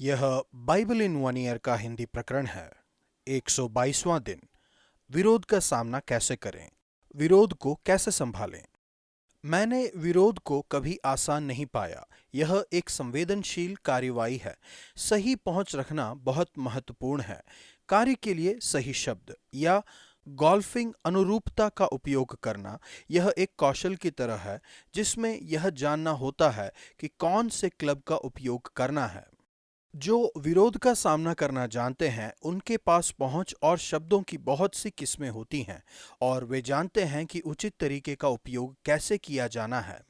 यह Bible in one year का हिंदी प्रकरण है। 122वां दिन। विरोध का सामना कैसे करें? विरोध को कैसे संभालें? मैंने विरोध को कभी आसान नहीं पाया। यह एक संवेदनशील कार्यवाही है। सही पहुंच रखना बहुत महत्वपूर्ण है। कार्य के लिए सही शब्द या गोल्फिंग अनुरूपता का उपयोग करना यह एक कौशल की तरह है, जिसमें यह जानना होता है कि कौन से क्लब का उपयोग करना है। जो विरोध का सामना करना जानते हैं उनके पास पहुंच और शब्दों की बहुत सी किस्में होती हैं, और वे जानते हैं कि उचित तरीके का उपयोग कैसे किया जाना है।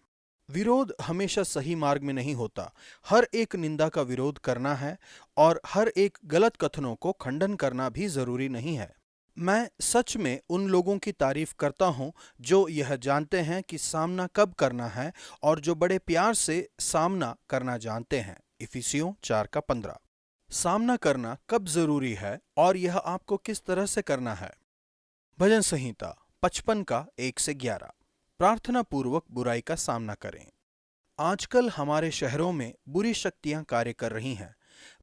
विरोध हमेशा सही मार्ग में नहीं होता। हर एक निंदा का विरोध करना है और हर एक गलत कथनों को खंडन करना भी जरूरी नहीं है। मैं सच में उन लोगों की तारीफ करता हूं जो यह जानते हैं कि सामना कब करना है और जो बड़े प्यार से सामना करना जानते हैं। इफिसियों 4:15। सामना करना कब जरूरी है और यह आपको किस तरह से करना है। भजन संहिता 55 का 1 से 11। प्रार्थना पूर्वक बुराई का सामना करें। आजकल हमारे शहरों में बुरी शक्तियां कार्य कर रही हैं।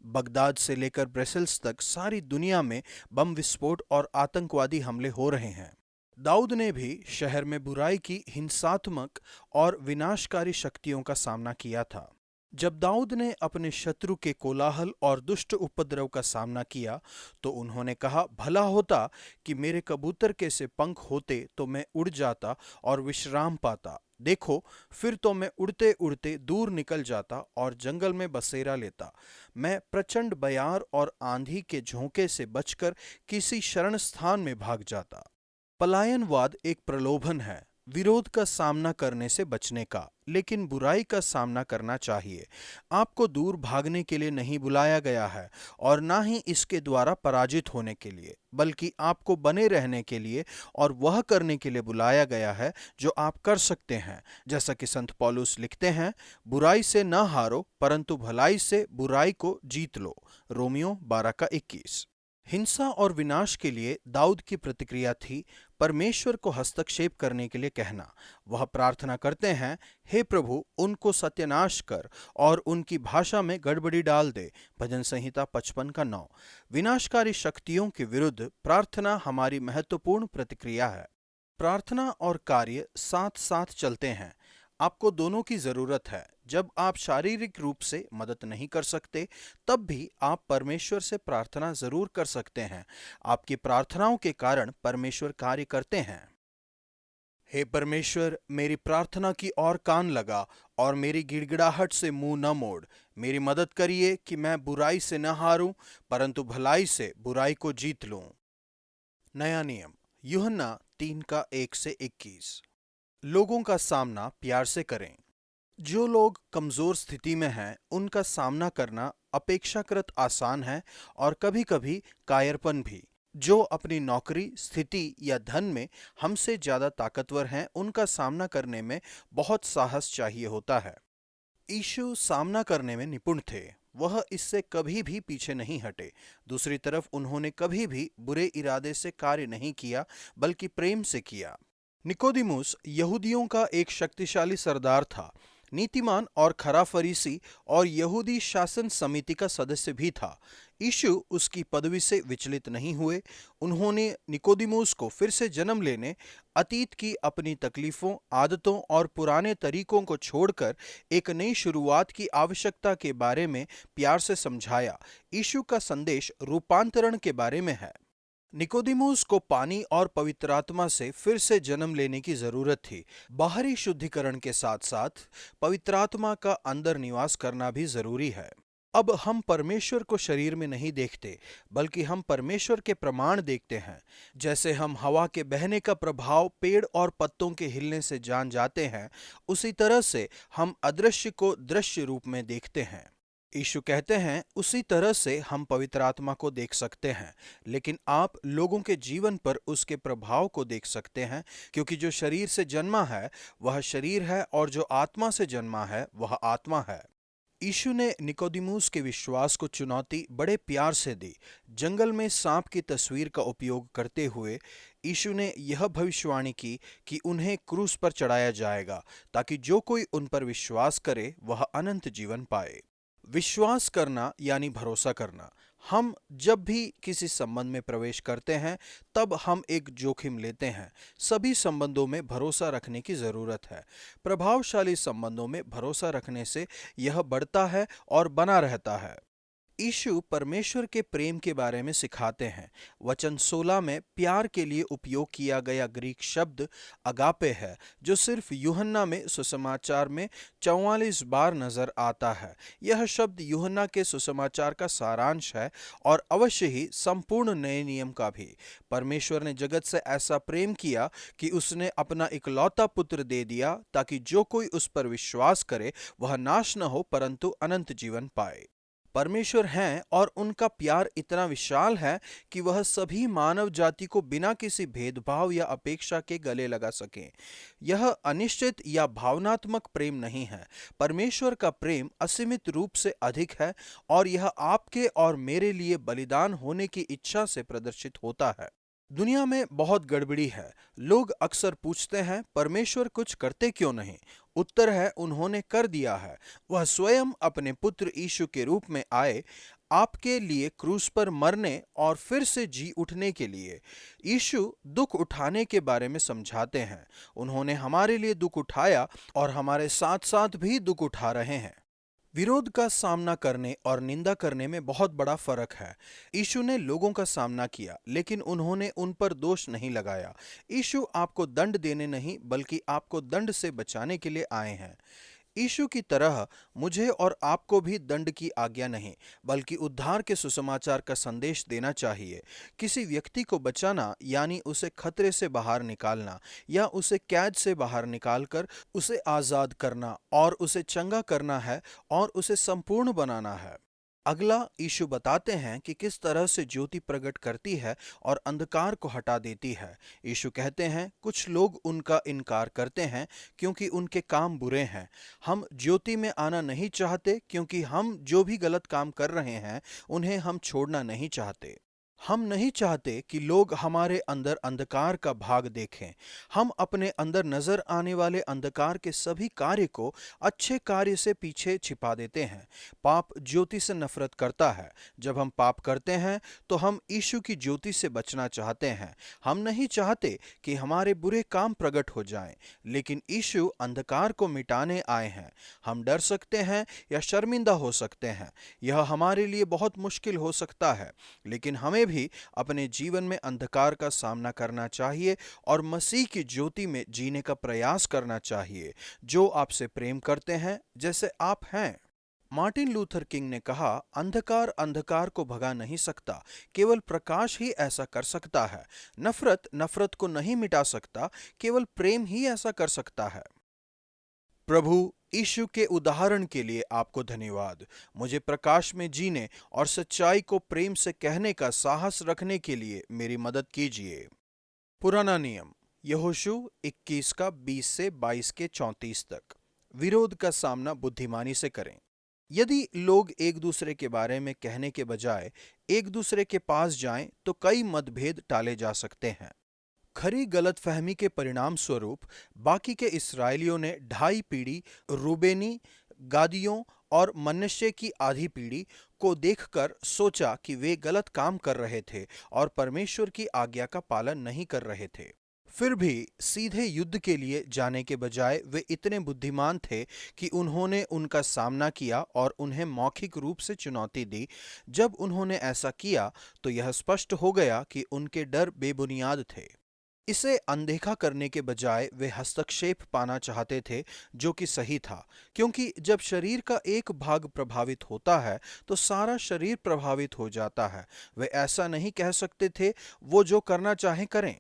बगदाद से लेकर ब्रसेल्स तक सारी दुनिया में बम विस्फोट और आतंकवादी हमले हो रहे हैं। दाऊद ने भी शहर में बुराई की हिंसात्मक और विनाशकारी शक्तियों का सामना किया था। जब दाऊद ने अपने शत्रु के कोलाहल और दुष्ट उपद्रव का सामना किया तो उन्होंने कहा, भला होता कि मेरे कबूतर के से पंख होते तो मैं उड़ जाता और विश्राम पाता। देखो, फिर तो मैं उड़ते उड़ते दूर निकल जाता और जंगल में बसेरा लेता। मैं प्रचंड बयार और आंधी के झोंके से बचकर किसी शरण स्थान में भाग जाता। पलायनवाद एक प्रलोभन है विरोध का सामना करने से बचने का, लेकिन बुराई का सामना करना चाहिए। आपको दूर भागने के लिए नहीं बुलाया गया है और ना ही इसके द्वारा पराजित होने के लिए, बल्कि आपको बने रहने के लिए और वह करने के लिए बुलाया गया है जो आप कर सकते हैं। जैसा कि संत पौलुस लिखते हैं, बुराई से न हारो परंतु भलाई से बुराई को जीत लो। रोमियो 12:21। हिंसा और विनाश के लिए दाऊद की प्रतिक्रिया थी परमेश्वर को हस्तक्षेप करने के लिए कहना। वह प्रार्थना करते हैं, हे प्रभु, उनको सत्यानाश कर और उनकी भाषा में गड़बड़ी डाल दे। भजन संहिता 55:9। विनाशकारी शक्तियों के विरुद्ध प्रार्थना हमारी महत्वपूर्ण प्रतिक्रिया है। प्रार्थना और कार्य साथ साथ चलते हैं। आपको दोनों की जरूरत है। जब आप शारीरिक रूप से मदद नहीं कर सकते, तब भी आप परमेश्वर से प्रार्थना जरूर कर सकते हैं। आपकी प्रार्थनाओं के कारण परमेश्वर कार्य करते हैं। हे परमेश्वर, मेरी प्रार्थना की ओर कान लगा और मेरी गिड़गिड़ाहट से मुंह न मोड़। मेरी मदद करिए कि मैं बुराई से न हारूं परंतु भलाई से बुराई को जीत लूं। नया नियम यूहन्ना 3 का 1 से 21। लोगों का सामना प्यार से करें। जो लोग कमजोर स्थिति में हैं उनका सामना करना अपेक्षाकृत आसान है और कभी-कभी कायरपन भी। जो अपनी नौकरी, स्थिति या धन में हमसे ज्यादा ताकतवर हैं उनका सामना करने में बहुत साहस चाहिए होता है। यीशु सामना करने में निपुण थे। वह इससे कभी भी पीछे नहीं हटे। दूसरी तरफ उन्होंने कभी भी बुरे इरादे से कार्य नहीं किया, बल्कि प्रेम से किया। निकोदिमुस यहूदियों का एक शक्तिशाली सरदार था, नीतिमान और खरा फरीसी और यहूदी शासन समिति का सदस्य भी था। यीशु उसकी पदवी से विचलित नहीं हुए। उन्होंने निकोदिमुस को फिर से जन्म लेने, अतीत की अपनी तकलीफों, आदतों और पुराने तरीकों को छोड़कर एक नई शुरुआत की आवश्यकता के बारे में प्यार से समझाया। यीशु का संदेश रूपांतरण के बारे में है। निकोदिमुस को पानी और पवित्र आत्मा से फिर से जन्म लेने की जरूरत थी। बाहरी शुद्धिकरण के साथ साथ पवित्र आत्मा का अंदर निवास करना भी जरूरी है। अब हम परमेश्वर को शरीर में नहीं देखते, बल्कि हम परमेश्वर के प्रमाण देखते हैं। जैसे हम हवा के बहने का प्रभाव पेड़ और पत्तों के हिलने से जान जाते हैं, उसी तरह से हम अदृश्य को दृश्य रूप में देखते हैं। यीशु कहते हैं, उसी तरह से हम पवित्र आत्मा को देख सकते हैं, लेकिन आप लोगों के जीवन पर उसके प्रभाव को देख सकते हैं, क्योंकि जो शरीर से जन्मा है वह शरीर है और जो आत्मा से जन्मा है वह आत्मा है। यीशु ने निकोदिमुस के विश्वास को चुनौती बड़े प्यार से दी। जंगल में सांप की तस्वीर का उपयोग करते हुए यीशु ने यह भविष्यवाणी की कि उन्हें क्रूस पर चढ़ाया जाएगा, ताकि जो कोई उन पर विश्वास करे वह अनंत जीवन पाए। विश्वास करना यानी भरोसा करना। हम जब भी किसी संबंध में प्रवेश करते हैं तब हम एक जोखिम लेते हैं। सभी संबंधों में भरोसा रखने की जरूरत है। प्रभावशाली संबंधों में भरोसा रखने से यह बढ़ता है और बना रहता है। यीशु परमेश्वर के प्रेम के बारे में सिखाते हैं। वचन 16 में प्यार के लिए उपयोग किया गया ग्रीक शब्द अगापे है, जो सिर्फ यूहन्ना में सुसमाचार में 44 बार नजर आता है। यह शब्द यूहन्ना के सुसमाचार का सारांश है और अवश्य ही संपूर्ण नए नियम का भी। परमेश्वर ने जगत से ऐसा प्रेम किया कि उसने अपना इकलौता पुत्र दे दिया, ताकि जो कोई उस पर विश्वास करे वह नाश न हो परंतु अनंत जीवन पाए। परमेश्वर हैं और उनका प्यार इतना विशाल है कि वह सभी मानव जाति को बिना किसी भेदभाव या अपेक्षा के गले लगा सकें। यह अनिश्चित या भावनात्मक प्रेम नहीं है। परमेश्वर का प्रेम असीमित रूप से अधिक है और यह आपके और मेरे लिए बलिदान होने की इच्छा से प्रदर्शित होता है। दुनिया में बहुत गड़बड़ी है। लोग अक्सर पूछते हैं, परमेश्वर कुछ करते क्यों नहीं? उत्तर है, उन्होंने कर दिया है। वह स्वयं अपने पुत्र यीशु के रूप में आए, आपके लिए क्रूस पर मरने और फिर से जी उठने के लिए। यीशु दुख उठाने के बारे में समझाते हैं। उन्होंने हमारे लिए दुख उठाया और हमारे साथ साथ भी दुख उठा रहे हैं। विरोध का सामना करने और निंदा करने में बहुत बड़ा फर्क है। यीशु ने लोगों का सामना किया, लेकिन उन्होंने उन पर दोष नहीं लगाया। यीशु आपको दंड देने नहीं, बल्कि आपको दंड से बचाने के लिए आए हैं। यीशु की तरह मुझे और आपको भी दंड की आज्ञा नहीं, बल्कि उद्धार के सुसमाचार का संदेश देना चाहिए। किसी व्यक्ति को बचाना यानी उसे खतरे से बाहर निकालना या उसे कैद से बाहर निकालकर उसे आजाद करना और उसे चंगा करना है और उसे संपूर्ण बनाना है। अगला, यीशु बताते हैं कि किस तरह से ज्योति प्रकट करती है और अंधकार को हटा देती है। यीशु कहते हैं, कुछ लोग उनका इनकार करते हैं क्योंकि उनके काम बुरे हैं। हम ज्योति में आना नहीं चाहते क्योंकि हम जो भी गलत काम कर रहे हैं उन्हें हम छोड़ना नहीं चाहते। हम नहीं चाहते कि लोग हमारे अंदर अंधकार का भाग देखें। हम अपने अंदर नजर आने वाले अंधकार के सभी कार्य को अच्छे कार्य से पीछे छिपा देते हैं। पाप ज्योति से नफरत करता है। जब हम पाप करते हैं तो हम यीशु की ज्योति से बचना चाहते हैं। हम नहीं चाहते कि हमारे बुरे काम प्रकट हो जाएं, लेकिन यीशु अंधकार को मिटाने आए हैं। हम डर सकते हैं या शर्मिंदा हो सकते हैं। यह हमारे लिए बहुत मुश्किल हो सकता है, लेकिन हमें भी अपने जीवन में अंधकार का सामना करना चाहिए और मसीह की ज्योति में जीने का प्रयास करना चाहिए, जो आपसे प्रेम करते हैं जैसे आप हैं। मार्टिन लूथर किंग ने कहा, अंधकार अंधकार को भगा नहीं सकता, केवल प्रकाश ही ऐसा कर सकता है। नफरत नफरत को नहीं मिटा सकता, केवल प्रेम ही ऐसा कर सकता है। प्रभु यीशु के उदाहरण के लिए आपको धन्यवाद। मुझे प्रकाश में जीने और सच्चाई को प्रेम से कहने का साहस रखने के लिए मेरी मदद कीजिए। पुराना नियम यहोशू 21 का 20 से 22 के 34 तक। विरोध का सामना बुद्धिमानी से करें। यदि लोग एक दूसरे के बारे में कहने के बजाय एक दूसरे के पास जाएं तो कई मतभेद टाले जा सकते हैं। खरी गलतफहमी के परिणाम स्वरूप बाकी के इस्राएलियों ने 2.5 पीढ़ी रूबेनी, गादियों और मनश्शे की आधी पीढ़ी को देखकर सोचा कि वे गलत काम कर रहे थे और परमेश्वर की आज्ञा का पालन नहीं कर रहे थे। फिर भी सीधे युद्ध के लिए जाने के बजाय वे इतने बुद्धिमान थे कि उन्होंने उनका सामना किया और उन्हें मौखिक रूप से चुनौती दी। जब उन्होंने ऐसा किया तो यह स्पष्ट हो गया कि उनके डर बेबुनियाद थे। इसे अनदेखा करने के बजाय वे हस्तक्षेप पाना चाहते थे, जो कि सही था, क्योंकि जब शरीर का एक भाग प्रभावित होता है तो सारा शरीर प्रभावित हो जाता है। वे ऐसा नहीं कह सकते थे, वो जो करना चाहें करें।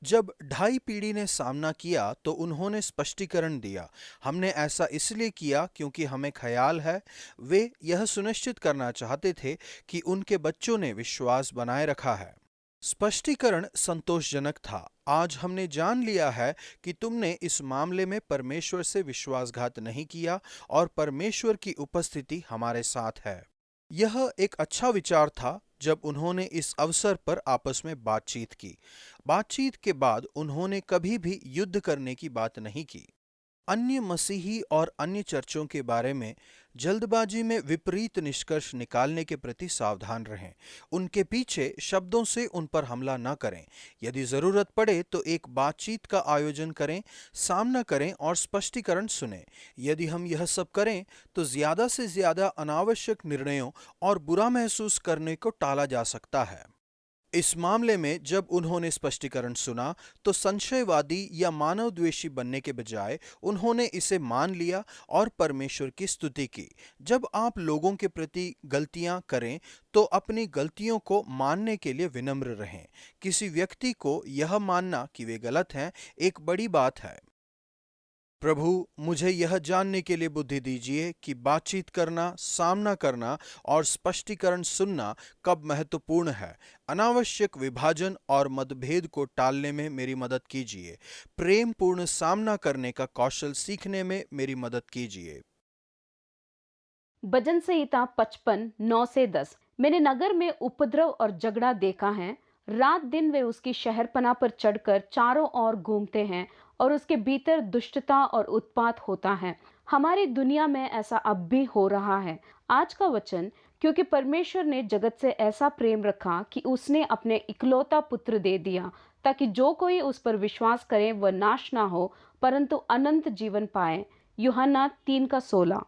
जब 2.5 पीढ़ी ने सामना किया तो उन्होंने स्पष्टीकरण दिया, हमने ऐसा इसलिए किया क्योंकि हमें ख्याल है। वे यह सुनिश्चित करना चाहते थे कि उनके बच्चों ने विश्वास बनाए रखा है। स्पष्टीकरण संतोषजनक था। आज हमने जान लिया है कि तुमने इस मामले में परमेश्वर से विश्वासघात नहीं किया और परमेश्वर की उपस्थिति हमारे साथ है। यह एक अच्छा विचार था जब उन्होंने इस अवसर पर आपस में बातचीत की। बातचीत के बाद उन्होंने कभी भी युद्ध करने की बात नहीं की। अन्य मसीही और अन्य चर्चों के बारे में जल्दबाजी में विपरीत निष्कर्ष निकालने के प्रति सावधान रहें। उनके पीछे शब्दों से उन पर हमला न करें। यदि जरूरत पड़े तो एक बातचीत का आयोजन करें, सामना करें और स्पष्टीकरण सुनें। यदि हम यह सब करें तो ज्यादा से ज्यादा अनावश्यक निर्णयों और बुरा महसूस करने को टाला जा सकता है। इस मामले में जब उन्होंने स्पष्टीकरण सुना तो संशयवादी या मानवद्वेषी बनने के बजाय उन्होंने इसे मान लिया और परमेश्वर की स्तुति की। जब आप लोगों के प्रति गलतियां करें तो अपनी गलतियों को मानने के लिए विनम्र रहें। किसी व्यक्ति को यह मानना कि वे गलत हैं एक बड़ी बात है। प्रभु, मुझे यह जानने के लिए बुद्धि दीजिए कि बातचीत करना, सामना करना और स्पष्टीकरण सुनना कब महत्वपूर्ण है। अनावश्यक विभाजन और मतभेद को टालने में मेरी मदद कीजिए। प्रेम पूर्ण सामना करने का कौशल सीखने में मेरी मदद कीजिए। भजन संहिता 55 9 से 10। मैंने नगर में उपद्रव और झगड़ा देखा है। रात दिन वे उसकी शहरपनाह पर चढ़कर चारों ओर घूमते हैं और उसके भीतर दुष्टता और उत्पात होता है। हमारी दुनिया में ऐसा अब भी हो रहा है। आज का वचन, क्योंकि परमेश्वर ने जगत से ऐसा प्रेम रखा कि उसने अपने इकलौता पुत्र दे दिया, ताकि जो कोई उस पर विश्वास करे वह नाश ना हो परंतु अनंत जीवन पाए। यूहन्ना 3 का 16।